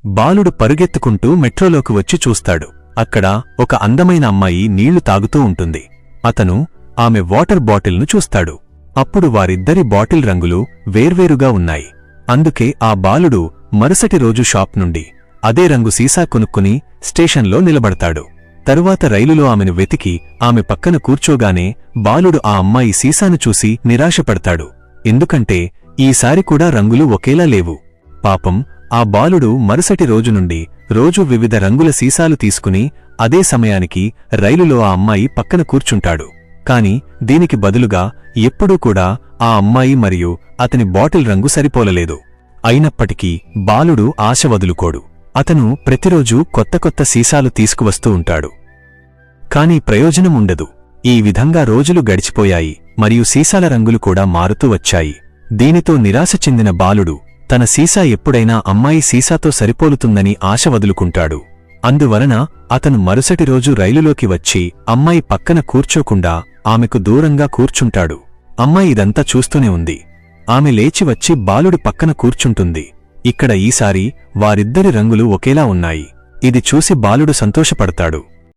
బాలుడు పరుగెత్తుకుంటూ మెట్రోలోకి వచ్చి చూస్తాడు. అక్కడ ఒక అందమైన అమ్మాయి నీళ్లు తాగుతూ ఉంటుంది. అతను ఆమె వాటర్ బాటిల్ను చూస్తాడు. అప్పుడు వారిద్దరి బాటిల్ రంగులు వేర్వేరుగా ఉన్నాయి. అందుకే ఆ బాలుడు మరుసటి రోజు షాప్ నుండి అదే రంగు సీసా కొనుక్కుని స్టేషన్లో నిలబడతాడు. తరువాత రైలులో ఆమెను వెతికి ఆమె పక్కన కూర్చోగానే బాలుడు ఆ అమ్మాయి సీసాను చూసి నిరాశపడతాడు. ఎందుకంటే ఈసారి కూడా రంగులు ఒకేలా లేవు. పాపం ఆ బాలుడు మరుసటి రోజు నుండి రోజూ వివిధ రంగుల సీసాలు తీసుకుని అదే సమయానికి రైలులో ఆ అమ్మాయి పక్కన కూర్చుంటాడు. కాని దీనికి బదులుగా ఎప్పుడూ కూడా ఆ అమ్మాయి మరియు అతని బాటిల్ రంగు సరిపోలలేదు. అయినప్పటికీ బాలుడు ఆశ వదులుకోడు. అతను ప్రతిరోజూ కొత్త కొత్త సీసాలు తీసుకువస్తూ ఉంటాడు. కాని ప్రయోజనం ఉండదు. ఈ విధంగా రోజులు గడిచిపోయాయి మరియు సీసాల రంగులు కూడా మారుతూ వచ్చాయి. దీనితో నిరాశ చెందిన బాలుడు తన సీసా ఎప్పుడైనా అమ్మాయి సీసాతో సరిపోలుతుందని ఆశ వదులుకుంటాడు. అందువలన అతను మరుసటి రోజు రైలులోకి వచ్చి అమ్మాయి పక్కన కూర్చోకుండా ఆమెకు దూరంగా కూర్చుంటాడు. అమ్మాయి ఇదంతా చూస్తూనే ఉంది. ఆమె లేచి వచ్చి బాలుడి పక్కన కూర్చుంటుంది. ఇక్కడ ఈసారి వారిద్దరి రంగులు ఒకేలా ఉన్నాయి. ఇది చూసి బాలుడు సంతోషపడతాడు.